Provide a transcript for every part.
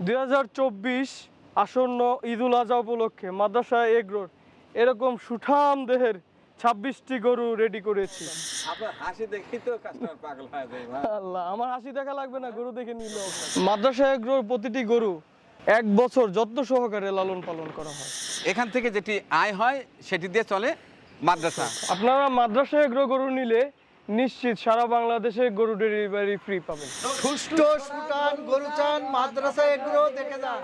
2024 আসন্ন ঈদুল আজহা উপলক্ষে মাদ্রাসা এগ্রোর এরকম সুঠাম দেহের 26টি গরু রেডি করেছি। আপনার হাসি দেখেই তো কাস্টমার পাগল হয়ে যায় ভাই। আল্লাহ, আমার হাসি দেখা লাগবে না, গরু দেখে নিলেও। মাদ্রাসা এগ্রোর প্রতিটি গরু 1 বছর যত্ন সহকারে লালন পালন করা হয়। এখান থেকে যেটি আয় হয় সেটি দিয়ে চলে মাদ্রাসা। আপনারা মাদ্রাসা এগ্রো গরু নিলে নিশ্চিত সারা বাংলাদেশে গরু ডেলিভারি ফ্রি পাবেন। সুষ্ঠু সুটান গরু চান মাদ্রাসা এগুলো দেখে যান।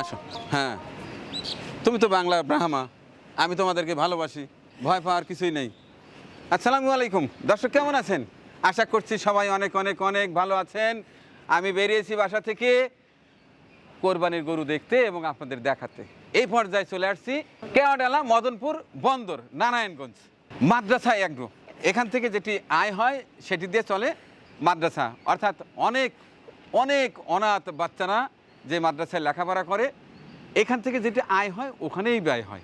আসো। হ্যাঁ, তুমি তো বাংলা ব্রাহ্মা, আমি তোমাদেরকে ভালোবাসি, ভয় পাওয়ার কিছুই নেই। আসসালামু আলাইকুম দর্শক, কেমন আছেন? আশা করছি সবাই অনেক অনেক অনেক ভালো আছেন। আমি বেরিয়েছি বাসা থেকে কোরবানির গরু দেখতে এবং আপনাদের দেখাতে। এই পর্যায়ে চলে আসছি কেওয়াডালা মদনপুর বন্দর নারায়ণগঞ্জ মাদ্রাসা এগ্রো। এখান থেকে যেটি আয় হয় সেটি দিয়ে চলে মাদ্রাসা, অর্থাৎ অনেক অনেক অনাথ বাচ্চারা যে মাদ্রাসায় লেখাপড়া করে, এখান থেকে যেটি আয় হয় ওখানেই ব্যয় হয়।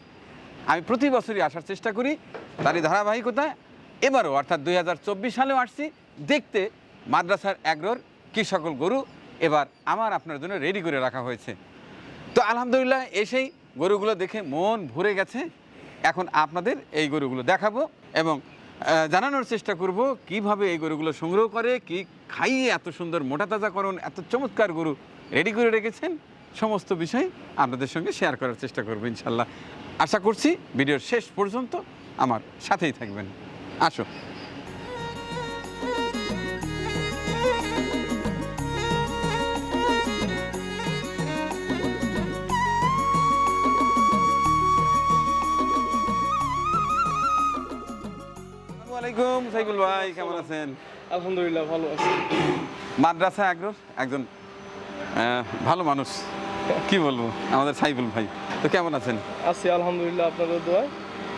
আমি প্রতি বছরই আসার চেষ্টা করি, তারই ধারাবাহিকতায় এবারও অর্থাৎ 2024 সালেও আসছি দেখতে মাদ্রাসার এগ্রোর কী সকল গরু এবার আমার আপনার জন্য রেডি করে রাখা হয়েছে। তো আলহামদুলিল্লাহ এসেই গরুগুলো দেখে মন ভরে গেছে। এখন আপনাদের এই গরুগুলো দেখাবো এবং জানানোর চেষ্টা করব কিভাবে এই গরুগুলো সংগ্রহ করে, কি খাইয়ে এত সুন্দর মোটা তাজাকরণ এত চমৎকার গরু রেডি করে রেখেছেন। সমস্ত বিষয় আপনাদের সঙ্গে শেয়ার করার চেষ্টা করবো ইনশাল্লাহ। আশা করছি ভিডিওর শেষ পর্যন্ত আমার সাথেই থাকবেন। আসো। আসসালামু আলাইকুম সাইফুল ভাই, কেমন আছেন? আলহামদুলিল্লাহ ভালো আছি। মাদ্রাসা এগ্রোর একজন ভালো মানুষ, কি বলবো, আমাদের সাইফুল ভাই। তো কেমন আছেন? আছি আলহামদুলিল্লাহ আপনাদের দোয়ায়।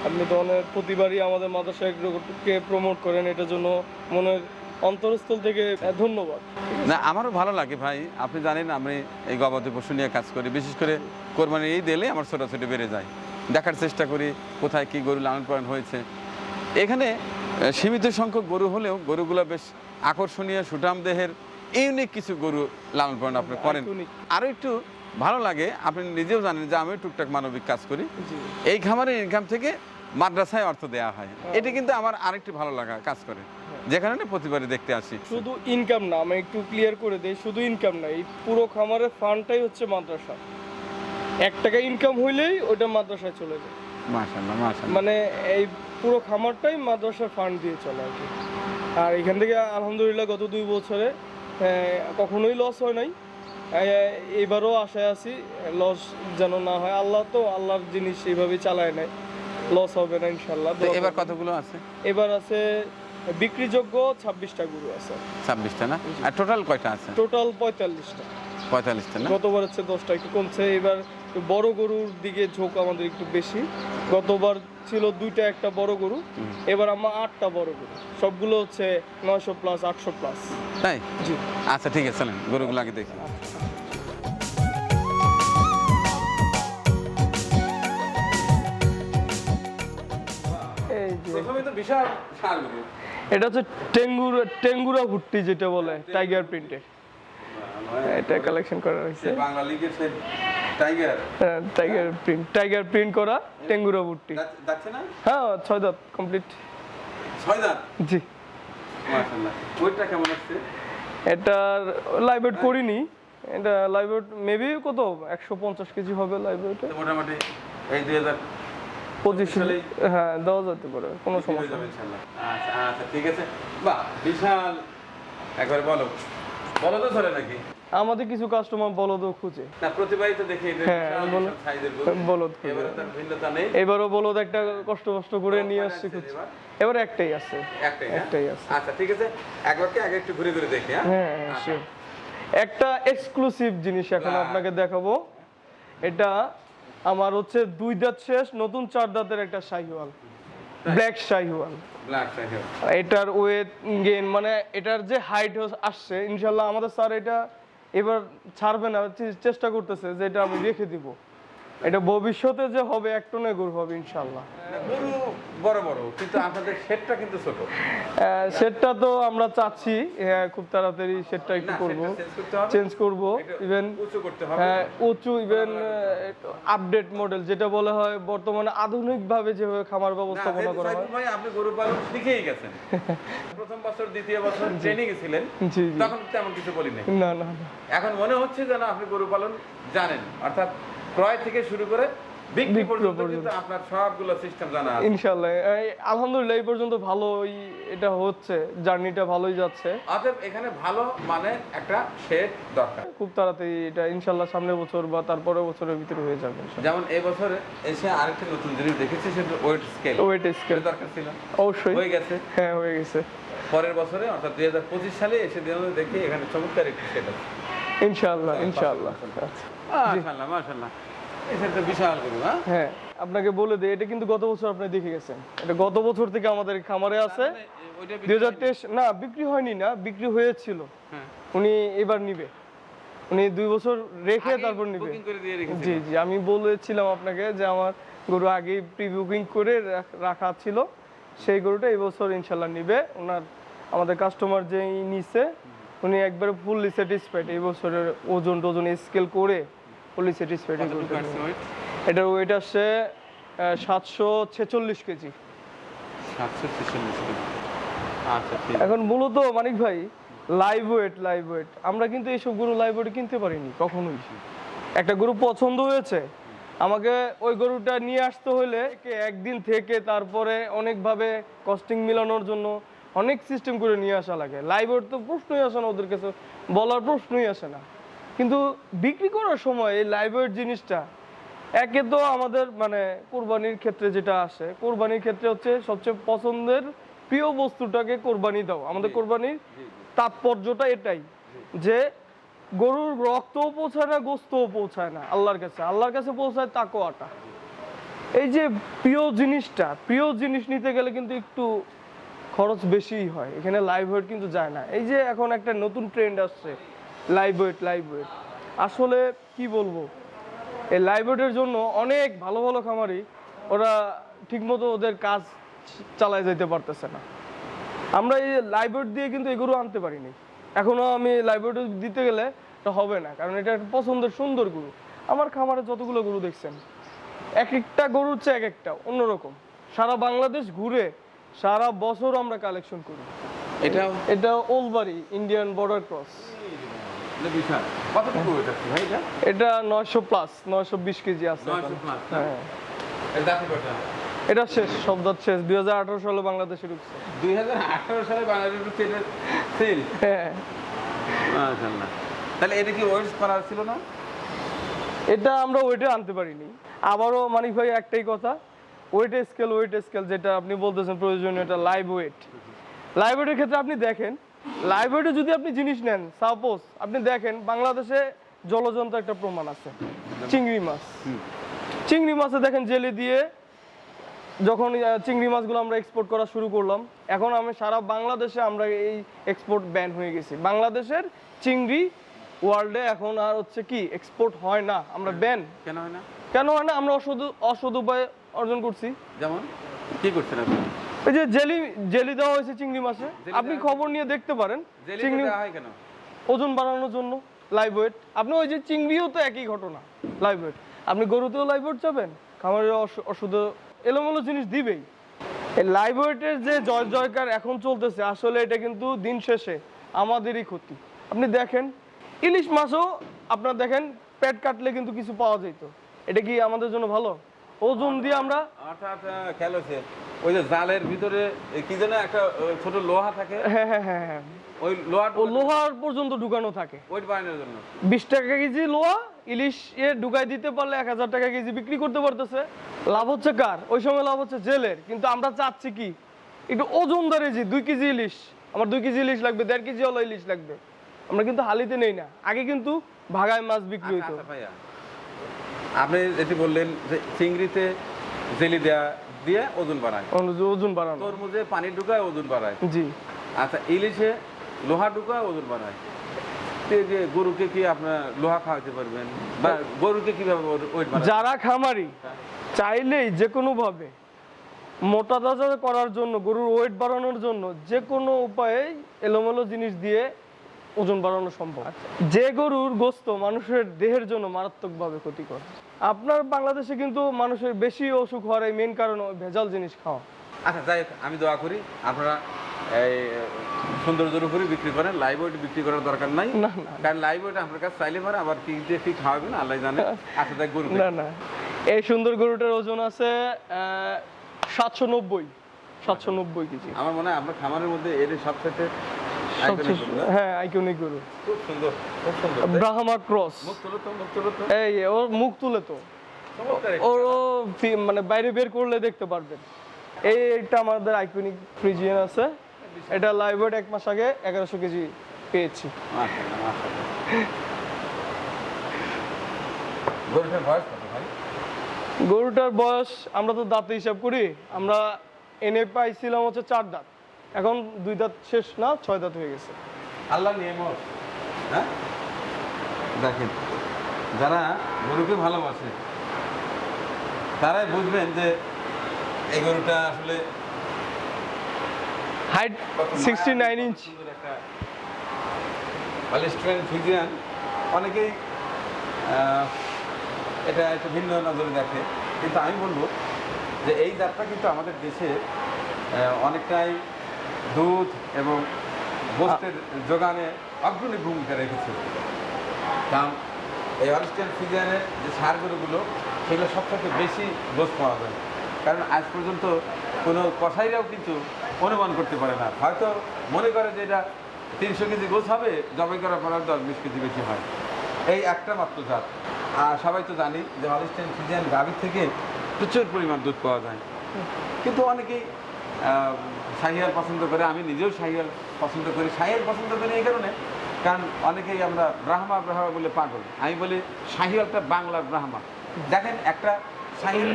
আপনি তো অনেক প্রতিবারই আমাদের মাদ্রাসা এগ্রোকে প্রমোট করেন, এটার জন্য মনের অন্তরস্থল থেকে ধন্যবাদ। না, আমারও ভালো লাগে ভাই। আপনি জানেন আমি এই গবাদি পশু নিয়ে কাজ করি, বিশেষ করে কোরবানির এই দিলে আমার ছোটাছুটি বেড়ে যায়। দেখার চেষ্টা করি কোথায় কি গরু লালন পালন হয়েছে। এখানে সীমিত সংখ্যক গরু হলেও গরুগুলো বেশ আকর্ষণীয়, সুঠাম দেহের ইউনিক কিছু গরু লালন পালন আপনি করেন। আরও একটু ভালো লাগে, আপনি নিজেও জানেন যে আমি টুকটাক মানবিক কাজ করি। এই খামারের ইনকাম থেকে মাদ্রাসায় অর্থ দেওয়া হয়, এটা কিন্তু আমার আরেকটু ভালো লাগা কাজ করে, যেখানে প্রতিবারই দেখতে আসি। শুধু ইনকাম না, আমি একটু ক্লিয়ার করে দেই, শুধু ইনকাম না, এই পুরো খামারের ফান্ডটাই হচ্ছে মাদ্রাসা। 1 টাকা ইনকাম হইলেই ওটা মাদ্রাসায় চলে যায়। মাশাআল্লাহ মাশাআল্লাহ। মানে এই পুরো খামারটাই মাদ্রাসার ফান্ড দিয়ে চলে আর কি। আর এখান থেকে আলহামদুলিল্লাহ গত 2 বছরে কখনোই লস হয় নাই। এবারও আশায় আছি লস যেন না হয়। আল্লাহ তো আল্লাহর জিনিস এইভাবেই চালায় নেয়, লস হবে না ইনশাল্লাহ। এবার কতগুলো আছে? এবার আছে বিক্রিযোগ্য 26টা গরু আছে। 26টা না? আর টোটাল কয়টা আছে? টোটাল 45টা। 45টা না? গতবার হচ্ছে 10টা, একটু কমছে। এবার একটু বড় গরুর দিকে ঝোঁক আমাদের একটু বেশি। গতবার ছিল 2টা একটা বড় গরু, এবার আমার 8টা বড় গরু, সবগুলো হচ্ছে 900 প্লাস 800 প্লাস। তাই? জি। আচ্ছা ঠিক আছে, চলেন গরুগুলো আগে দেখি। এই যে প্রথমে তো বিশাল ষাঁড় গরু। এটা হচ্ছে টেঙ্গুরা ভুট্টি যেটা বলে, টাইগার প্রিন্টের। এটা কালেকশন করা হয়েছে বাংলা লিগের সেই টাইগার। টাইগার প্রিন্ট করা টেঙ্গুরা ভুট্টি। যাচ্ছে না? হ্যাঁ, 6 দাঁত কমপ্লিট। 6 দাঁত? জি। মাশাআল্লাহ। ওইটা কেমন আসছে? এটার লাইভ ওয়েট করিনি, এটা লাইভ ওয়েট মেবি কত 150 কেজি হবে লাইভ ওয়েট। মোটামুটি এই 2025 সালে হ্যাঁ দেওয়া যেতে পারে, কোনো সমস্যা নেই ইনশাআল্লাহ। আচ্ছা আচ্ছা ঠিক আছে। বাহ, বিশাল। একবার বলো তো ধরে নাকি? আমাদের কিছু কাস্টমার বলদও খুঁজে। না, প্রতিবারই তো দেখি এটা হ্যাঁ, বিশাল সাইজের গরু। বলদ খুঁজে। এবারে তার ভিন্নতা নেই। এবারও বলদ একটা কষ্ট করে নিয়ে আসছে খুঁজে। এবার একটাই আছে। একটাই আছে। আচ্ছা ঠিক আছে, একবারকে আগে একটু ঘুরে ঘুরে দেখি। হ্যাঁ শিওর। একটা এক্সক্লুসিভ জিনিস এখন আপনাকে দেখাবো। এটা আমার হচ্ছে 2 দাঁত শেষ, নতুন 4 দাঁতের একটা শাহিওয়াল, ব্ল্যাক শাহিওয়াল। এটার ওয়েট গেইন মানে এটার যে হাইট আসছে, ইনশাল্লাহ আমাদের স্যার এটা এবার ছাড়বে না, চেষ্টা করতেছে যে এটা আমি রেখে দিব। এটা ভবিষ্যতে যে হবে 1 টনের গরু হবে ইনশাল্লাহ। গরু বড় বড়, কিন্তু আপনাদের শেডটা কিন্তু ছোট। সেটটা তো আমরা চাচ্ছি খুব তাড়াতাড়ি সেটটা একটু করব, চেঞ্জ করব, ইভেন উঁচু করতে হবে। উঁচু, ইভেন আপডেট মডেল যেটা বলা হয়, বর্তমানে আধুনিক ভাবে যেভাবে খামার ব্যবস্থাপনা করা হয়। ভাই আপনি গরু পালন শিখেই গেছেন, প্রথম বছর দ্বিতীয় বছর ট্রেনিং এ ছিলেন, জি জি, তখন তেমন কিছু বলি নাই। না না না, এখন মনে হচ্ছে যেন আপনি গরু পালন জানেন, অর্থাৎ ক্রয় থেকে শুরু করে বিক্রি পর্যন্ত কিন্তু আপনার সবগুলো সিস্টেম জানা আছে। ইনশাআল্লাহ আলহামদুলিল্লাহ এই পর্যন্ত ভালোই এটা হচ্ছে, জার্নিটা ভালোই যাচ্ছে। অতএব এখানে ভালো মানে একটা শেড দরকার। খুব তাড়াতাড়ি এটা ইনশাআল্লাহ সামনের বছর বা তারপরের বছরের ভিতরে হয়ে যাবে। যেমন এই বছরে এসে আরেকটা নতুন জিনিস দেখেছি, সেটা ওয়েট স্কেল। ওয়েট স্কেল দরকার ছিল, অবশ্যই হয়ে গেছে। হ্যাঁ হয়ে গেছে। পরের বছরে অর্থাৎ 2025 সালে এসে দেখি এখানে চমৎকার একটি শেড আছে। ইনশাআল্লাহ ইনশাআল্লাহ। মাশাআল্লাহ মাশাআল্লাহ, এটা তো বিশাল গরু। হ্যাঁ আপনাকে বলে দিই, এটা কিন্তু গত বছর আপনি দেখে গেছেন, এটা গত বছর থেকে আমাদের খামারে আছে। 2023 না বিক্রি হয়নি, না বিক্রি হয়েছিল, উনি এবার নিবে, উনি 2 বছর রেখে তারপর নিবে। জি জি, আমি বলেছিলাম আপনাকে যে আমার গরু আগে প্রি বুকিং করে রাখা ছিল, সেই গরুটা এই বছর ইনশাল্লাহ নিবে। ওনার আমাদের কাস্টমার যে নিছে উনি একবারে ফুললি স্যাটিসফাইড, এই বছরের ওজন টোজন স্কেল করে ফুললি স্যাটিসফাইড। এটার ওয়েট আসছে 746 কেজি। 746 কেজি, আচ্ছা ঠিক। এখন মূলত মানিক ভাই লাইভ ওয়েট আমরা কিন্তু এইসব গরু লাইভ ওয়েট কিনতে পারিনি কখনোই। একটা গরু পছন্দ হয়েছে, আমাকে ওই গরুটা নিয়ে আসতে হলে একদিন থেকে তারপরে অনেকভাবে কস্টিং মিলানোর জন্য অনেক সিস্টেম করে নিয়ে আসা লাগে। লাইভ ওয়েট তো প্রশ্নই আসে না, ওদের কাছে বলার প্রশ্নই আসে না। কিন্তু বিক্রি করার সময় এই লাইভ ওয়েট জিনিসটা একে তো আমাদের মানে কোরবানির ক্ষেত্রে যেটা আসে, কোরবানির ক্ষেত্রে হচ্ছে সবচেয়ে পছন্দের প্রিয় বস্তুটাকে কোরবানি দাও। আমাদের কোরবানির তাৎপর্যটা এটাই যে গরুর রক্তও পৌঁছায় না, গোস্তও পৌঁছায় না আল্লাহর কাছে, আল্লাহর কাছে পৌঁছায় তাকওয়াটা। এই যে প্রিয় জিনিস নিতে গেলে কিন্তু একটু খরচ বেশিই হয়, এখানে লাইভ ওয়েট কিন্তু যায় না। এই যে এখন একটা নতুন ট্রেন্ড আসছে লাইভ ওয়েট, আসলে কি বলবো, এই লাইভ ওয়েটের জন্য অনেক ভালো ভালো খামারি ওরা ঠিকমতো ওদের কাজ চালায় যেতে পারতেছে না। আমরা এই লাইভ ওয়েট দিয়ে কিন্তু এই গরু আনতে পারিনি, এখনো আমি লাইভ ওয়েট দিতে গেলে এটা হবে না, কারণ এটা একটা পছন্দের সুন্দর গরু। আমার খামারে যতগুলো গরু দেখছেন, এক একটা গরুর চেয়ে এক একটা অন্যরকম। সারা বাংলাদেশ ঘুরে সারা বছর আমরা কালেকশন করি। এটা ওলবাড়ি ইন্ডিয়ান বর্ডার ক্রস। এটা 900 প্লাস, 920 কেজি আছে। হ্যাঁ এটা শেষ, সব দাঁত শেষ। 2018 সালে বাংলাদেশে ঢুকছে। 2018 সালে বাংলাদেশে ঢুকছে এটা সেল। হ্যাঁ মাশাআল্লাহ। তাহলে এটা কি ওয়েট করা ছিল না? এটা আমরা ওয়েটে আনতে পারিনি। আবারও মানিক ভাই একটাই কথা, ওয়েট স্কেল যেটা আপনি বলতেছেন প্রয়োজনীয়, এটা লাইভ ওয়েটের ক্ষেত্রে আপনি দেখেন, লাইভ ওয়েটে যদি আপনি জিনিস নেন, সাপোজ আপনি দেখেন বাংলাদেশে জলজন্ত একটা প্রমাণ আছে, চিংড়ি মাছে দেখেন জেলে দিয়ে যখন চিংড়ি মাছগুলো আমরা এক্সপোর্ট করা শুরু করলাম, এখন আমি সারা বাংলাদেশে আমরা এই এক্সপোর্ট ব্যান হয়ে গেছি। বাংলাদেশের চিংড়ি ওয়ার্ল্ডে এখন আর হচ্ছে কি এক্সপোর্ট হয় না, আমরা ব্যান। কেন হয় না? আমরা অসৎ উপায় অর্জন করছি। যেমন কি করছেন আপনি? এই যে জেলি দেওয়া হয়েছে চিংড়ি মাছে, আপনি খবর নিয়ে দেখতে পারেন। চিংড়ি হয় কেন? ওজন বাড়ানোর জন্য লাইভ ওয়েট। আপনি ওই যে চিংড়িও তো একই ঘটনা, লাইভ ওয়েট। আপনি গরুতেও লাইভ ওয়েট যাবেন, খামারের ওষুধ এলোমেলো জিনিস দিবেই। এই লাইভ ওয়েটের যে জয়কার এখন চলতেছে, আসলে এটা কিন্তু দিন শেষে আমাদেরই ক্ষতি। আপনি দেখেন ইলিশ মাছও আপনার দেখেন পেট কাটলে কিন্তু কিছু পাওয়া যেত, এটা কি আমাদের জন্য ভালো? ওজন দিয়ে আমরা অর্থাৎ খেয়াল হয়েছে ওই যে জালের ভিতরে কি যেন একটা ছোট লোহা থাকে, হ্যাঁ ওই লোহার পর্যন্ত ঢুকানো থাকে ওয়েট বাড়ানোর জন্য। 20 টাকা কেজি লোহা ইলিশ ঢুকাই দিতে পারলে 1000 টাকা কেজি বিক্রি করতে পারতেছে। লাভ হচ্ছে কার? ওই সময় লাভ হচ্ছে জেলের। কিন্তু আমরা চাচ্ছি কি একটু ওজনদারে, যে 2 কেজি ইলিশ, আমার 2 কেজি ইলিশ লাগবে, 1.5 কেজি ওলা ইলিশ লাগবে, আমরা কিন্তু হালিতে নেই না। আগে কিন্তু ভাগায় মাছ বিক্রি হইতো। আপনি এটি বললেন যে চিংড়িতে জেলি দিয়ে ওজন বাড়ায়, তরমুজে পানি ঢুকায় ওজন বাড়ায়। জি। আচ্ছা, ইলিশে লোহা ঢুকায় ওজন বাড়ায়। এই যে গরুকে কি আপনার লোহা খাওয়াতে পারবেন বা গরুকে কিভাবে ওয়েট বাড়াবেন? যারা খামারি চাইলেই যে কোনো ভাবে মোটা তাজা করার জন্য, গরুর ওয়েট বাড়ানোর জন্য যে কোনো উপায়ে এলোমেলো জিনিস দিয়ে ওজন বাড়ানো সম্ভব। যে গরুর গোস্ত মানুষের দেহের জন্য মারাত্মকভাবে ক্ষতিকর। আপনার বাংলাদেশে কিন্তু মানুষের বেশি অসুখ হওয়ার এই মেন কারণ ভেজাল জিনিস খাওয়া। আচ্ছা যাই হোক, আমি দোয়া করি আপনারা এই সৌন্দর্যের উপরে বিক্রি করেন, লাইভ ওয়েট বিক্রি করার দরকার নাই। না না কারণ লাইভ ওয়েট আপনার কাছে চাইলে পারে, আবার কি দিয়ে কি খাওয়াবেন আল্লাহ জানে। আচ্ছা তাই গরু না না, এই সুন্দর গরুটার ওজন আছে 790 কেজি। আমার মনে হয় আপনার খামারের মধ্যে এর সবচেয়ে হ্যাঁ, আইকনিক গরু, খুব সুন্দর, খুব সুন্দর। ব্রাহ্মা ক্রস। মুখ তুলো তো, মুখ তুলো তো। এই ওর মুখ তুলে তো, চমৎকার একটা। ওর মানে বাইরে বের করলে দেখতে পারবেন। এইটা আমাদের আইকনিক ফ্রিজিয়ান আছে, এটা লাইভ ওয়েট 1 মাস আগে 1100 কেজি পেয়েছি। মাশাআল্লাহ, মাশাআল্লাহ। গরুটার বয়স কত ভাই? গরুটার বয়স আমরা তো দাঁতে হিসাব করি, আমরা এনে পাইছিলাম হচ্ছে 4 দাঁত, এখন 2 দাঁত শেষ না 6 দাঁত হয়ে গেছে। আল্লাহ নিয়ামত। হ্যাঁ, দেখেন যারা গরুকে ভালোবাসে তারাই বুঝবেন যে এই গরুটা আসলে হাইট 69 ইঞ্চ। হলিস্টিয়ান ফ্রিজিয়ান অনেকেই এটা একটু ভিন্ন নজরে দেখে, কিন্তু আমি বলবো যে এই জাতটা কিন্তু আমাদের দেশে অনেকটাই দুধ এবং গোস্তের যোগানে অগ্রণী ভূমিকা রেখেছে। কারণ এই হলিস্টিয়ান ফ্রিজিয়ানের যে ষাঁড় গরুগুলো সেগুলো সবথেকে বেশি গোস্ত পাওয়া যায়। কারণ আজ পর্যন্ত কোনো কসাইরাও কিন্তু অনুমান করতে পারে না, হয়তো মনে করে যে এটা 300 কেজি গোস হবে, জবাই করার পর 10-20 কেজি বেশি হয়। এই একটা মাত্র জাত। আর সবাই তো জানি যে হলিস্টিয়ান ফ্রিজিয়ান গাভীর থেকে প্রচুর পরিমাণ দুধ পাওয়া যায়, কিন্তু অনেকেই শাহিয়াল পছন্দ করে। আমি নিজেও শাহিয়াল পছন্দ করি। শাহিয়াল পছন্দ করি এই কারণে, কারণ অনেকেই আমরা ব্রাহ্মা ব্রাহ্মা বলে পাগল। আমি বলি শাহিয়ালটা বাংলার ব্রাহ্মা। দেখেন একটা শাহিয়াল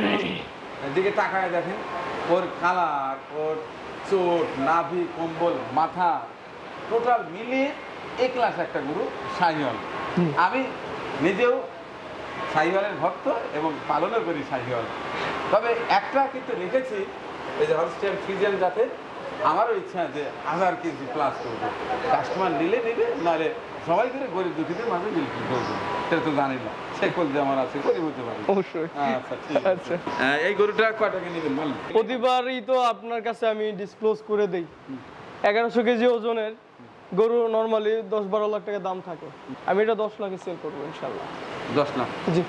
দিকে তাকায় দেখেন, ওর কালার, ওর চোট, নাভি, কম্বল, মাথা টোটাল মিলিয়ে এ ক্লাস একটা গরু শাহিওয়াল। আমি নিজেও শাহিওয়ালের ভক্ত এবং পালনও করি শাহিওয়াল। তবে একটা কিন্তু রেখেছি, এই যে হলিস্টিয়ান ফ্রিজিয়ান জাতের, আমারও ইচ্ছা যে 1000 কেজি প্লাস করবো। কাস্টমার নিলে নেবে, নাহলে সবাই করে গরিব দুঃখীদের মাঝে বিক্রি করবো। সেটা তো জানি না, সে করলে আমার আছে, গরিব হতে পারে। অবশ্যই। আচ্ছা ঠিক আছে। এই গরুটা কয় টাকা নেবেন বলেন? প্রতিবারই তো আপনার কাছে আমি ডিসক্লোজ করে দেই, 1100 কেজি ওজনের গরু নরমালি 10-12 লাখ টাকা দাম থাকে। আমি এটা 10 লাখে সেল করবো ইনশাল্লাহ। 10 লাখ? জি।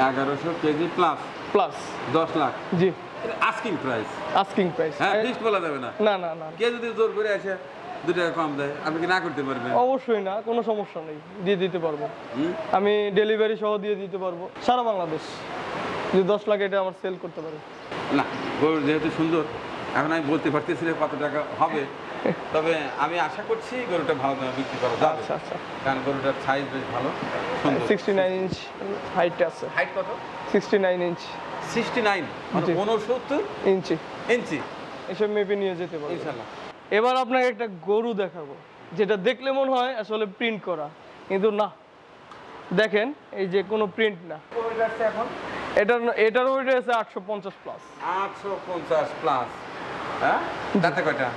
1100 কেজি প্লাস প্লাস 10 লাখ? জি। Asking price? Asking price. হ্যাঁ, ফিক্সড বলা যাবে না। না না না, কে যদি জোর করে আসে 2 টাকা কম দেয়, আপনি কি না করতে পারবেন? অবশ্যই না, কোনো সমস্যা নেই, দিয়ে দিতে পারবো। হুম? আমি ডেলিভারি সহ দিয়ে দিতে পারবো সারা বাংলাদেশ, যদি 10 লাখ এটা আমার সেল করতে পারে। না, গরু যেহেতু সুন্দর, এখন আমি বলতে পারতেছি না কত টাকা হবে, তবে আমি আশা করছি গরুটা ভালো দামে বিক্রি করা যাবে। আচ্ছা আচ্ছা। কারণ গরুটার সাইজ বেশ ভালো, সুন্দর। 69 ইঞ্চ হাইট আছে। হাইট কত? 69 ইঞ্চ। 69 মানে জি। 69 ইঞ্চি ইঞ্চি? এসব মেপে নিয়ে যেতে পারবো ইনশাআল্লাহ। এবার আপনাকে একটা গরু দেখাবো, যেটা দেখলে মনে হয় আসলে প্রিন্ট করা, কিন্তু না। দেখেন, এই যে কোনো প্রিন্ট না। ওইটা আছে এখন এটার ওয়েট আছে 850 প্লাস। 850 প্লাস। হ্যাঁ, দাঁতে কয়টা?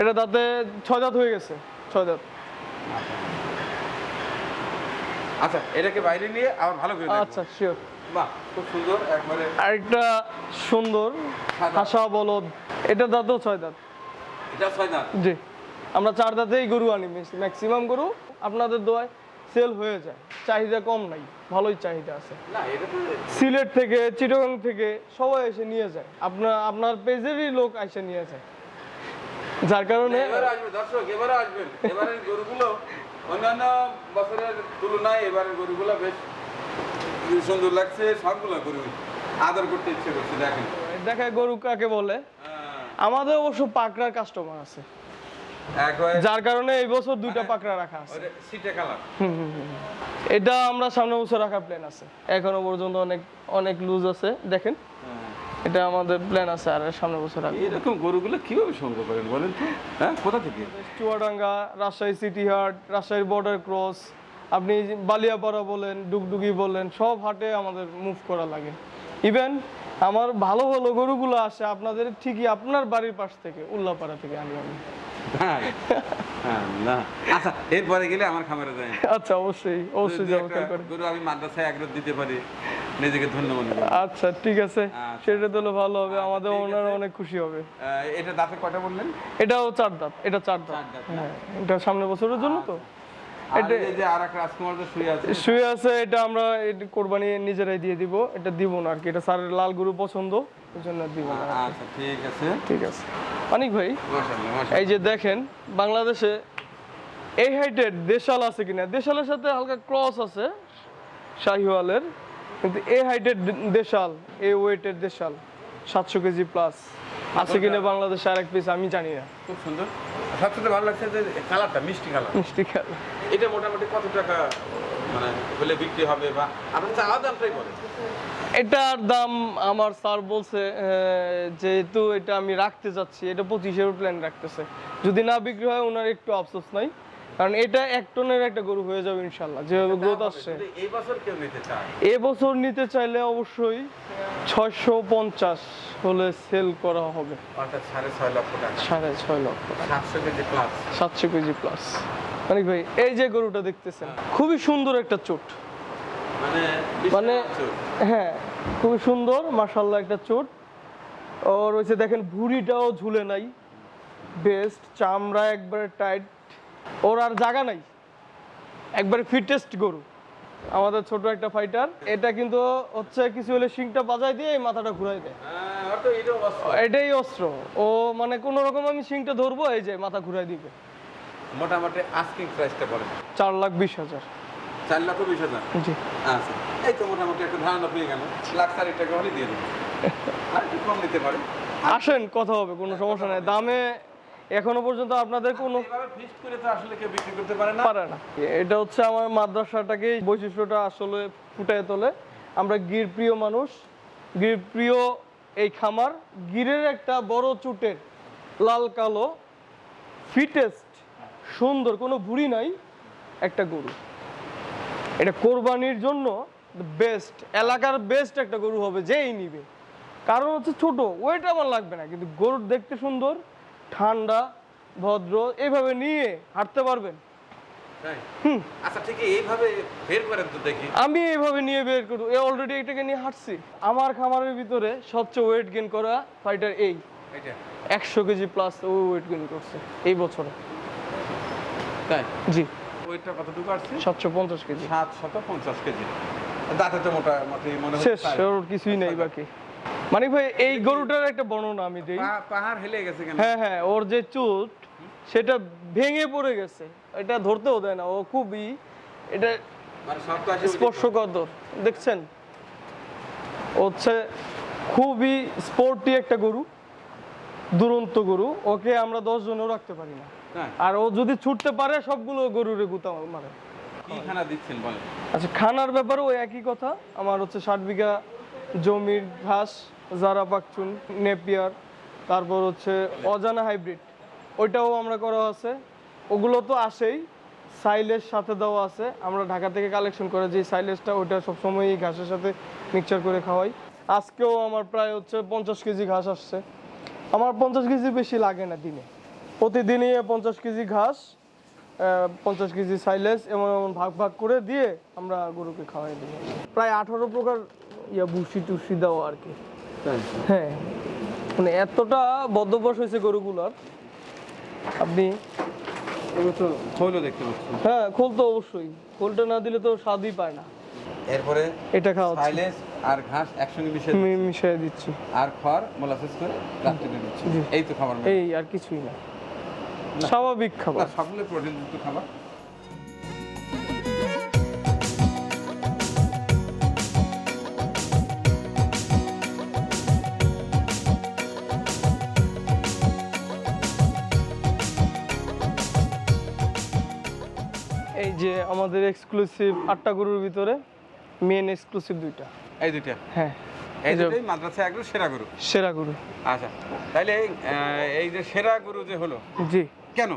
এটা দাঁতে 6 দাঁত হয়ে গেছে, 6 দাঁত। আচ্ছা, এটাকে বাইরে নিয়ে আবার ভালো করে দেখবো। আচ্ছা শিওর। বাহ, খুব সুন্দর একবারে। আরেকটা সুন্দর সাদা। হাসা বলদ, এটা দাঁতও 6 দাঁত। এটা 6 দাঁত? জি, আমরা 4 দাঁতেই গরু আনি, ম্যাক্সিমাম গরু আপনাদের দোয়ায় সেল হয়ে যায়, চাহিদা কম নাই, ভালোই চাহিদা আছে। না, এটা তো সিলেট থেকে, চিটাগাং থেকে সবাই এসে নিয়ে যায়, আপনার পেজেরই লোক এসে নিয়ে যায়, যার কারণে এবারে আসবে দর্শক, এবারে আসবেন। এবারের গরুগুলো অন্যান্য বছরের তুলনায় এবারের গরুগুলো বেশ সুন্দর লাগছে। সবগুলো গরু আদর করতে ইচ্ছে করছে। দেখেন, দেখায় গরু কাকে বলে। আমাদের অবশ্য পাকড়ার কাস্টমার আছে, যার কারণে এই বছর 2টা পাকড়া রাখা আছে। সিটে কালার। এটা আমরা সামনের বছর রাখার প্ল্যান আছে, এখনো পর্যন্ত অনেক লুজ আছে। দেখেন এটা আমাদের প্ল্যান আছে আর সামনের বছর আগে। এরকম গরুগুলো কিভাবে সংগ্রহ করেন বলেন তো? হ্যাঁ, কোথা থেকে? চুয়াডাঙ্গা, রাজশাহী সিটি হাট, রাজশাহীর বর্ডার ক্রস, আপনি বালিয়াপাড়া বলেন, ডুগডুগি বলেন, সব হাটে আমাদের মুভ করা লাগে। ইভেন আমার ভালো ভালো গরুগুলো আসে আপনাদের ঠিকই আপনার বাড়ির পাশ থেকে, উল্লাপাড়া থেকে আনি আমি। হ্যাঁ, না আচ্ছা, এরপরে গেলে আমার খামারে যায়। আচ্ছা, অবশ্যই অবশ্যই যাবো, খেয়াল করে। গরু আমি মাদ্রাসায় আগ্রহ দিতে পারি, নিজেকে ধন্য মনে করি। আচ্ছা, ঠিক আছে, আচ্ছা। সেটা দিলে ভালো হবে, আমাদের ঠিক ওনারা আছে। অনেক খুশি হবে। এটা দাঁতে কয়টা বললেন? এটাও 4 দাঁত, এটা 4 দাঁত। 4 দাঁত, না? হ্যাঁ, এটা সামনের বছরের জন্য তো। আর এটা- এই যে আরেকটা রাজকুমার যে শুয়ে আছে, শুয়ে আছে, এটা আমরা কোরবানি নিজেরাই দিয়ে দিব, এটা দিব না আর কি, এটা স্যারের লাল গরু পছন্দ, এই জন্য দিব না আর কি। আচ্ছা ঠিক আছে, ঠিক আছে অনিক ভাই, মাশাআল্লাহ মাশাআল্লাহ। এই যে দেখেন বাংলাদেশে এই হাইটের দেশাল আছে কিনা, দেশালের সাথে হালকা ক্রস আছে শাহিওয়ালের, কিন্তু এই হাইটের দেশাল, এই ওয়েটের দেশাল 700 কেজি প্লাস আছে কিনা বাংলাদেশে আর এক পিস আমি জানি না। খুব সুন্দর। সবচেয়ে ভালো লাগছে যে কালারটা, মিষ্টি কালার। মিষ্টি খেলা, এটা মোটামুটি কত টাকা মানে হলে বিক্রি হবে, বা আপনার চাওয়া দামটাই বলেন? এটার দাম আমার স্যার বলছে যেহেতু এটা আমি রাখতে যাচ্ছি, এটা 25-এর প্ল্যান রাখতেছে, যদি না বিক্রি হয় ওনার একটু আফসোস নাই, কারণ এটা 1 টনের একটা গরু হয়ে যাবে ইনশাল্লাহ, যেভাবে গ্রোথ আসছে। যদি এই বছর কেউ নিতে চায়, এবছর নিতে চাইলে অবশ্যই 650 হলে সেল করা হবে। অর্থাৎ 6.5 লক্ষ টাকা, 6.5 লক্ষ, 700 কেজি প্লাস। 700 KG plus. মানে ভাই এই যে গরুটা দেখতেছেন, খুবই সুন্দর একটা চোট, মানে হ্যাঁ খুবই সুন্দর মাশাআল্লাহ একটা চোট। ওর হচ্ছে দেখেন ভুঁড়িটাও ঝুলে নাই, বেস্ট, চামড়া একবারে টাইট, ওর আর জায়গা নাই, একবারে ফিটেস্ট গরু আমাদের ছোট একটা ফাইটার। এটা কিন্তু হচ্ছে কিছু হলে শিংটা বাজাই দিয়ে এই মাথাটা ঘুরাই দেয়, এটাই অস্ত্র। ও মানে কোনো রকম আমি শিংটা ধরবো, এই যে মাথা ঘুরাই দিবে। মোটামুটি আস্কিং প্রাইসটা বলেন? 4,20,000। 4,20,000। জি, আচ্ছা, এই তো মোটামুটি একটা ধারণা পেয়ে গেল। লাখ 4 টাকা হলে দিয়ে দেবো, আর একটু কম নিতে পারে। আসেন কথা হবে, কোনো সমস্যা নাই, দামে এখনো পর্যন্ত আপনাদের কোনো এভাবে ফিক্সড করে তো আসলে কেউ বিক্রি করতে পারে না। পারে না। এটা হচ্ছে আমার মাদ্রাসাটাকে বৈশিষ্ট্যটা আসলে ফুটায় তোলে। আমরা গির প্রিয় মানুষ, গির প্রিয় এই খামার, গিরের একটা বড় চুটের লাল কালো ফিটেস্ট সুন্দর, কোনো ভুঁড়ি নাই একটা গরু। এটা কোরবানির জন্য বেস্ট, এলাকার বেস্ট একটা গরু হবে যেই নিবে। কারণ হচ্ছে ছোট, ওয়েট আমার লাগবে না, কিন্তু গরুর দেখতে সুন্দর, ঠান্ডা, ভদ্র, এইভাবে নিয়ে হাঁটতে পারবেন। তাই? আচ্ছা ঠিক এইভাবে বের করেন তো দেখি। আমি এইভাবে নিয়ে বের করব, অলরেডি এটাকে নিয়ে হাঁটছি। আমার খামারের ভিতরে সবচেয়ে ওয়েট গেইন করা ফাইটার এই এটা 100 কেজি প্লাস ও ওয়েট গেইন করছে এই বছরে। তাই? জি, ওইটা কতটুকু আসছে? 750 কেজি। 750 কেজি। দাঁতে তো মোটামুটি মনে শেষ, হচ্ছে ওর কিছুই নেই বাকি। মানে ভাই এই গরুটার একটা বর্ণনা আমি দিই। পাহাড় হেলে গেছে কেন? হ্যাঁ হ্যাঁ, ওর যে চুট সেটা ভেঙে পড়ে গেছে, এটা ধরতেও দেয় না, ও খুবই এটা মানে সব তো আসে স্পর্শকাতর, দেখছেন হচ্ছে খুবই স্পোর্টি একটা গরু, দুরন্ত গরু, ওকে আমরা 10 জনেও রাখতে পারি না। হ্যাঁ। আর ও যদি ছুটতে পারে সবগুলো গরুরে গুতা মারে। কি খানা দিচ্ছেন বলেন? আচ্ছা, খানার ব্যাপারে ওই একই কথা, আমার হচ্ছে 60 বিঘা জমির ঘাস, জারা পাকচুন, নেপিয়ার, তারপর হচ্ছে অজানা হাইব্রিড, ওইটাও আমরা করা আছে। ওগুলো তো আসেই, সাইলেজ সাথে দেওয়া আছে, আমরা ঢাকা থেকে কালেকশন করে যে সাইলেজটা, ওইটা সবসময় এই ঘাসের সাথে মিক্সচার করে খাওয়াই। আজকেও আমার প্রায় হচ্ছে 50 কেজি ঘাস আসছে। আমার 50 কেজি বেশি লাগে না দিনে, প্রতিদিনই 50 কেজি ঘাস, 50 কেজি সাইলেজ এমন এমন ভাগ ভাগ করে দিয়ে আমরা গরুকে খাওয়াই দিই। প্রায় 18 প্রকার ভুসি টুসি দেওয়া আর কি। হ্যাঁ, মানে এতটা বদ্ধভ্যাস হয়েছে গরুগুলার, আপনি এগুলো তো খোলও দেখতে পাচ্ছি। হ্যাঁ খোল তো অবশ্যই, খোলটা না দিলে তো স্বাদই পায় না। এরপরে এটা খাওয়াচ্ছি, সাইলেজ আর ঘাস একসঙ্গে মিশিয়ে দিচ্ছি, আর খড় মোলাসেস করে রাত্রে দিচ্ছি। জি। এই তো খাবার এই আর কিছুই না, স্বাভাবিক খাবার। সবগুলো প্রোটিনযুক্ত খাবার। এই যে আমাদের এক্সক্লুসিভ 8টা গরুর ভিতরে মেন এক্সক্লুসিভ 2টা। এই দুইটা, হ্যাঁ, এই দুটোই মাদ্রাসা এগ্রো সেরা গরু। সেরা গরু। আচ্ছা, তাহলে এই যে সেরা গরু যে হলো, জি, কেন?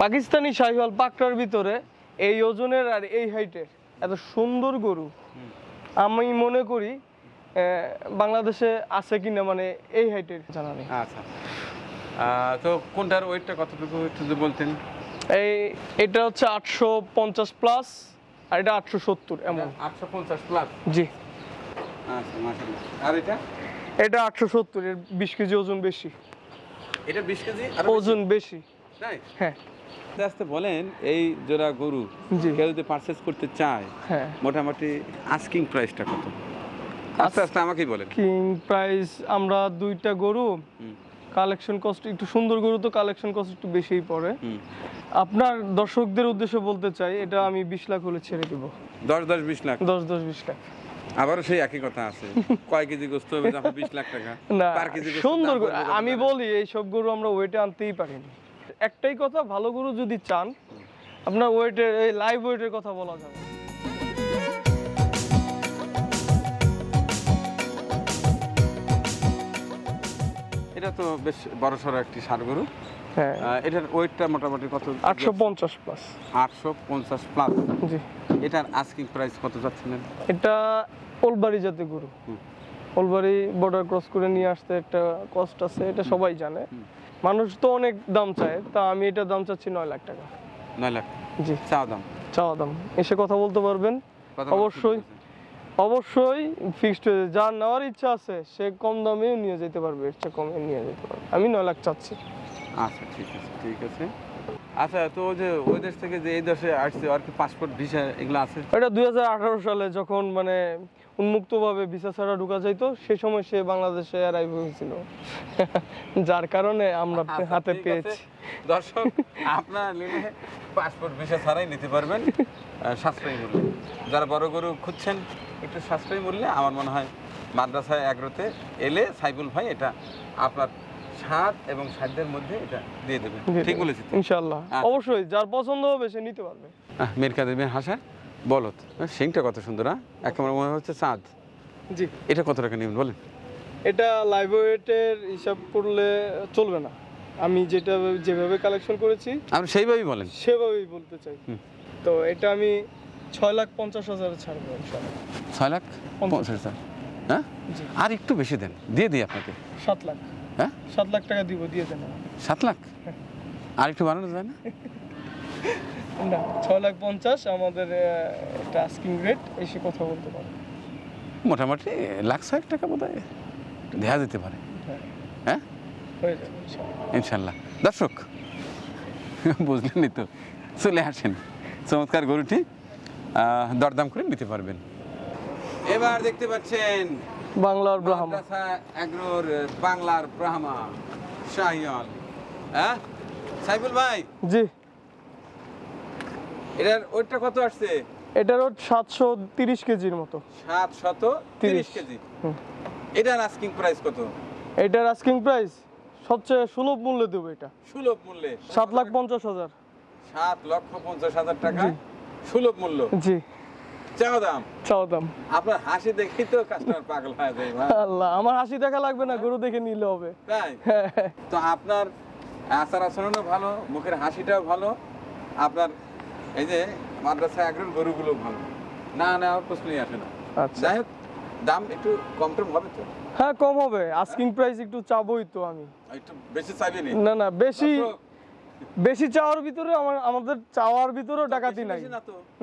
পাকিস্তানি শাহিওয়াল পাকড়ার ভিতরে এই ওজনের আর এই হাইটের এত সুন্দর গরু আমি মনে করি বাংলাদেশে আছে কিনা, মানে এই হাইটের জানা নেই। আচ্ছা, তো কোনটার ওয়েটটা কতটুকু একটু যদি বলতেন। এটা হচ্ছে 850 প্লাস, আর এটা 870 এমন। 850 প্লাস। জি। আচ্ছা, মাশাআল্লাহ। আর এটা 870, এর 20 কেজি ওজন বেশি। এটা 20 কেজি ওজন বেশি। তাই? হ্যাঁ। আস্তে বলেন, এই জোড়া গরু কেউ যদি পারচেজ করতে চায়, হ্যাঁ, মোটামুটি আস্কিং প্রাইসটা কত? আস্তে আস্তে আমাকেই বলেন। কিং প্রাইস আমরা দুইটা গরু কালেকশন কস্ট একটু সুন্দর গরু তো কালেকশন কস্ট একটু বেশিই পড়ে। আপনার দর্শকদের উদ্দেশ্যে বলতে চাই, এটা আমি 20 লাখ হলে ছেড়ে দিব। 10-20 লাখ? 10-20 লাখ। আবারও সেই একই কথা আছে, কয় কেজি গোস্ত হবে যখন 20 লাখ টাকা না, পার কেজি গোস্ত। সুন্দর গরু আমি বলি, এই সব গরু আমরা ওয়েটে আনতেই পারিনি। একটাই কথা, ভালো গরু যদি চান আপনার ওয়েটের, এই লাইভ ওয়েটের কথা বলা যাবে। এটা তো বেশ বড়সড় একটি ষাঁড় গরু। হ্যাঁ, এটার ওয়েটটা মোটামুটি কত? 850 প্লাস। 850 প্লাস। জি। এটার আস্কিং প্রাইস কত যাচ্ছিলেন? এটা ওলবাড়ি জাতের গরু। ওলবাড়ি বর্ডার ক্রস করে নিয়ে আসতে একটা কষ্ট আছে, এটা সবাই জানে। মানুষ তো অনেক দাম চায়, তা আমি এটা দাম চাচ্ছি 9 লাখ টাকা। 9 লাখ? জি। চাওয়া দাম। এসে কথা বলতে পারবেন। অবশ্যই ফিক্সড হয়ে যায়। যার নেওয়ার ইচ্ছা আছে সে কম দামেও নিয়ে যেতে পারবে, এর চেয়ে কমে নিয়ে যেতে পারবে। আমি 9 লাখ চাচ্ছি। আচ্ছা, ঠিক আছে। আচ্ছা, তো যে ওই দেশ থেকে যে এই দেশে আসছে, আর কি পাসপোর্ট ভিসা এগুলো আছে? এটা 2018 সালে যখন মানে উন্মুক্তভাবে ভিসা ছাড়া ঢোকা যাইতো, সেই সময় সে বাংলাদেশে অ্যারাইভ হয়েছিল, যার কারণে আমরা হাতে পেয়েছি। দর্শক, আপনারা নিলে পাসপোর্ট ভিসা ছাড়াই নিতে পারবেন সাশ্রয়ী মূল্যে। যারা বড় গরু খুঁজছেন একটু সাশ্রয়ী মূল্যে, আমার মনে হয় মাদ্রাসা এগ্রোতে এলে সাইফুল ভাই এটা আপনার স্বাদ এবং সাধ্যের মধ্যে এটা দিয়ে দেবে। ঠিক বলেছি ইনশাআল্লাহ? অবশ্যই, যার পছন্দ হবে সে নিতে পারবে। মীর কাদের বিন হাসান বলত, সিংটা কত সুন্দর, একেবারে মনে হচ্ছে চাঁদ। জি। এটা কত টাকা নেবেন বলেন? এটা লাইভ ওয়েটের হিসাব করলে চলবে না, আমি যেভাবে কালেকশন করেছি আপনি সেইভাবেই বলেন। সেভাবেই বলতে চাই। তো এটা আমি 6,50,000 ছাড়বো ইনশাআল্লাহ। 6,50,000? হ্যাঁ, আর একটু বেশি দেন, দিয়ে দিই আপনাকে। 7 লাখ? হ্যাঁ, 7 লাখ টাকা দিব, দিয়ে দেন। 7 লাখ? আর একটু বাড়ানো যায় না? না, 6,50,000 আমাদের একটা আস্কিং রেট, এসে কথা বলতে পারে। মোটামুটি 1,06,000 টাকা বোধ হয় দেওয়া যেতে পারে। হ্যাঁ, হয়ে যাবে ইনশাল্লাহ। দর্শক বুঝলেনই তো, চলে আসেন, চমৎকার গরুটি দরদাম করে নিতে পারবেন। এবার দেখতে পাচ্ছেন বাংলার ব্রাহ্মা, মাদ্রাসা এগ্রোর বাংলার ব্রাহ্মা শাহিওয়াল। হ্যাঁ সাইফুল ভাই, জি। এটার ওয়েটটা কত আসছে? এটার ওয়েট 730 কেজির মতো। 730 কেজি। এটার আস্কিং প্রাইস কত? এটার আস্কিং প্রাইস সবচেয়ে সুলভ মূল্যে দেবো। এটা সুলভ মূল্যে 7,50,000। 7,50,000 টাকা সুলভ মূল্য? জি। চাও দাম। আপনার হাসি দেখি তো কাস্টমার পাগল হয়ে যায় ভাই। আল্লাহ, আমার হাসি দেখা লাগবে না, গরু দেখে নিলে হবে। তাই? তো আপনার আচার আচরণও ভালো, মুখের হাসিটাও ভালো, আপনার এই যে মাদ্রাসা এগ্রোর গরুগুলো ভালো, না নেওয়ার প্রশ্নই আসে না। যাই হোক, দাম একটু কম টম হবে তো? হ্যাঁ, কম হবে। আস্কিং প্রাইস একটু চাবই তো আমি। একটু বেশি চাইবেনি? না, বেশি চাওয়ার ভিতরে আমাদের চাওয়ার ভিতরেও ডাকাতি নাই।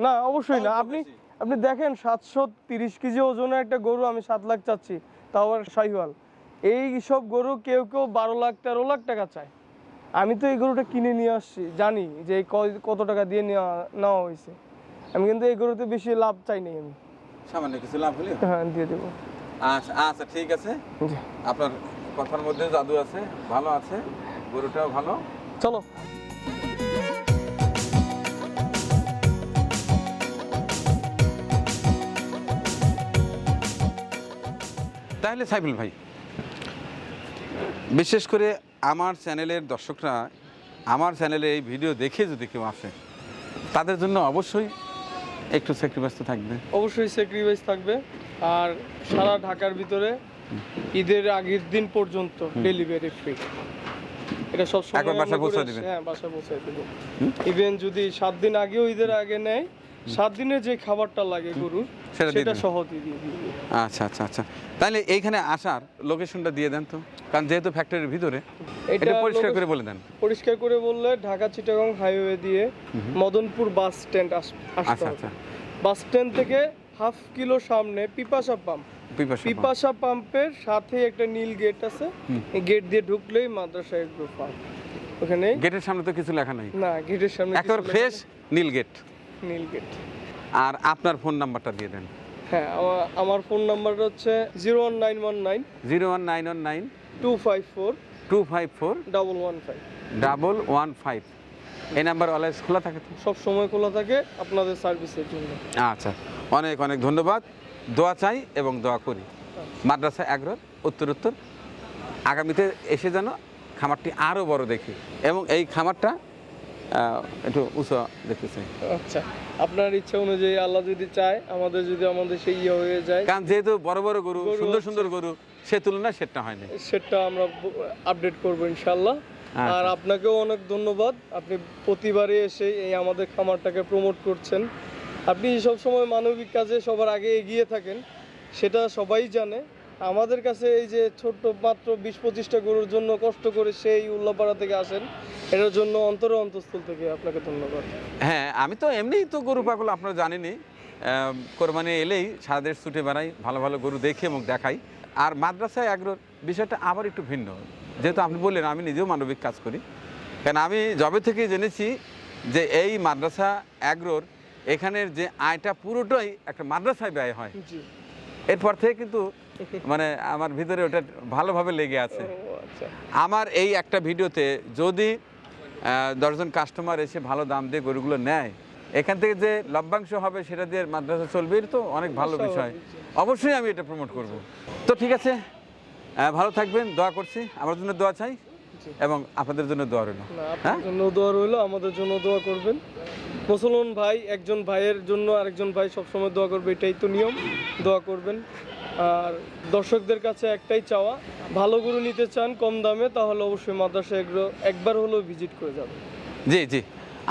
না, অবশ্যই না। আপনি দেখেন 730 কেজি ওজনের একটা গরু আমি 7 লাখ চাচ্ছি, তাও আবার শাহিওয়াল। এই সব গরু কেউ 12 লাখ 13 লাখ টাকা চায়। আমি তো এই গরুটা কিনে নিয়ে আসছি, জানি যে কত টাকা দিয়ে নেওয়া হয়েছে। আমি কিন্তু এই গরুতে বেশি লাভ চাই নাই, আমি সামান্য কিছু লাভ হলে হ্যাঁ দিয়ে দেবো। আচ্ছা, ঠিক আছে। আপনার কথার মধ্যে জাদু আছে, ভালো আছে, গরুটাও ভালো। চলো। তাহলে সাইফুল ভাই, বিশেষ করে আমার চ্যানেলের দর্শকরা আমার চ্যানেলে এই ভিডিও দেখে যদি কেউ আসে, তাদের জন্য অবশ্যই একটু স্যাক্রিফাইস তো থাকবে। অবশ্যই স্যাক্রিফাইস থাকবে। আর সারা ঢাকার ভিতরে ঈদের আগের দিন পর্যন্ত ডেলিভারি ফ্রি। এটা সব সময় একবার বাসায় পৌঁছে দিবেন? হ্যাঁ, বাসায় পৌঁছে দেব। ইভেন যদি 7 দিন আগেও ঈদের আগে নেয়, 7 দিনের যে খাবারটা লাগে গরুর সেটা দিয়ে সেটা দিবেন? সহ দিয়ে দিবে। আচ্ছা আচ্ছা আচ্ছা, তাহলে এইখানে আসার লোকেশনটা দিয়ে দেন তো, কারণ যেহেতু ফ্যাক্টরির ভিতরে, এটা পরিষ্কার করে বলে দেন। পরিষ্কার করে বললে ঢাকা চিটাগং হাইওয়ে দিয়ে মদনপুর বাস স্ট্যান্ড আসতে আচ্ছা হবে। আচ্ছা, বাস স্ট্যান্ড থেকে হাফ কিলো সামনে পিপাসা পাম্প, পিপাসা পাম্পের সাথে একটা নীল গেট আছে, এই গেট দিয়ে ঢুকলেই মাদ্রাসা এগ্রো ফার্ম। ওখানে গেটের সামনে তো কিছু লেখা নাই, না, গেটের সামনে একেবারে কিছু ফ্রেশ নীল গেট। লেখা- নীল গেট। আর আপনার ফোন নাম্বারটা দিয়ে দেন। হ্যাঁ, আমার ফোন নাম্বারটা হচ্ছে 01919 01919 254 254 115। 115। এই নাম্বার অলওয়েজ খোলা থাকে তো? সব সময় খোলা থাকে আপনাদের সার্ভিসের জন্য। আচ্ছা, অনেক অনেক ধন্যবাদ। দোয়া চাই এবং দোয়া করি মাদ্রাসা এগ্রোর উত্তরোত্তর আগামীতে এসে যেন খামারটি আরও বড় দেখি, এবং এই খামারটা একটু উঁচু দেখতে চাই। আচ্ছা, আপনার ইচ্ছা অনুযায়ী আল্লাহ যদি চায়, আমাদের সেই ইয়ে হয়ে যায়, কারণ যেহেতু বড় বড় গরু, গরু সুন্দর আছে। সুন্দর গরু, সে তুলনায় সেটা হয়নি। সেটা আমরা আপডেট করব ইনশাল্লাহ। আচ্ছা। আর আপনাকেও অনেক ধন্যবাদ, আপনি প্রতিবারে এসে এই আমাদের খামারটাকে প্রমোট করছেন। আপনি সব সময় মানবিক কাজে সবার আগে এগিয়ে থাকেন, সেটা সবাই জানে। আমাদের কাছে এই যে ছোট্ট মাত্র 20-25টা গরুর জন্য কষ্ট করে সেই উল্লাপাড়া থেকে আসেন, এটার জন্য অন্তরে অন্তঃস্থল থেকে আপনাকে ধন্যবাদ। হ্যাঁ, আমি তো এমনিই তো গরু পাগল, আপনারা জানেনই। কোরবানি এলেই সারা দেশ ছুটে বেড়াই, ভালো ভালো গরু দেখি এবং দেখাই। আর মাদ্রাসায় এগ্রোর বিষয়টা আবার একটু ভিন্ন, যেহেতু আপনি বললেন আমি নিজেও মানবিক কাজ করি। কারণ আমি জবে থেকে জেনেছি যে এই মাদ্রাসা এগ্রোর এখানের যে আয়টা পুরোটাই একটা মাদ্রাসায় ব্যয় হয়। জি। এরপর থেকে কিন্তু মানে আমার ভিতরে ওটা ভালোভাবে লেগে আছে। ও আচ্ছা। আমার এই একটা ভিডিওতে যদি 10 জন কাস্টমার এসে ভালো দাম দিয়ে গরুগুলো নেয়, এখান থেকে যে লভ্যাংশ হবে সেটা দিয়ে মাদ্রাসা চলবে, এটা তো অনেক ভালো বিষয়। অবশ্যই আমি এটা প্রমোট করব। তো ঠিক আছে, ভালো থাকবেন, দোয়া করছি, আমার জন্য দোয়া চাই এবং আপনাদের জন্য দোয়া রইল। না, আপনার জন্য দোয়া রইলো, আমাদের জন্য দোয়া করবেন। মুসলমান ভাই একজন ভাইয়ের জন্য আরেকজন ভাই সবসময় দোয়া করবে, এটাই তো নিয়ম, দোয়া করবেন। আর দর্শকদের কাছে একটাই চাওয়া, ভালো গরু নিতে চান কম দামে, তাহলে অবশ্যই মাদ্রাসা এগ্রো একবার হলেও ভিজিট করে যাবেন। জি জি,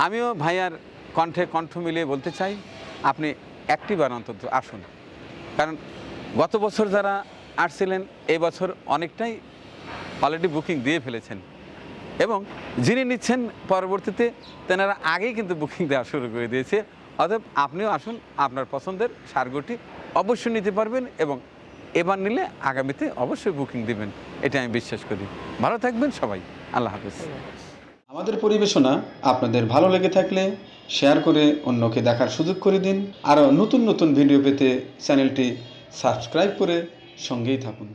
আমিও ভাইয়ার কণ্ঠে কণ্ঠ মিলিয়ে বলতে চাই, আপনি একটিবার অন্তত আসুন। কারণ গত বছর যারা আসছিলেন, এই বছর অনেকটাই অলরেডি বুকিং দিয়ে ফেলেছেন, এবং যিনি নিচ্ছেন পরবর্তীতে তেনারা আগেই কিন্তু বুকিং দেওয়া শুরু করে দিয়েছে। অতএব আপনিও আসুন, আপনার পছন্দের সারগরটি অবশ্যই নিতে পারবেন, এবং এবার নিলে আগামীতে অবশ্যই বুকিং দিবেন, এটা আমি বিশ্বাস করি। ভালো থাকবেন সবাই, আল্লাহ হাফেজ। আমাদের পরিবেশনা আপনাদের ভালো লেগে থাকলে শেয়ার করে অন্যকে দেখার সুযোগ করে দিন। আরও নতুন নতুন ভিডিও পেতে চ্যানেলটি সাবস্ক্রাইব করে সঙ্গেই থাকুন।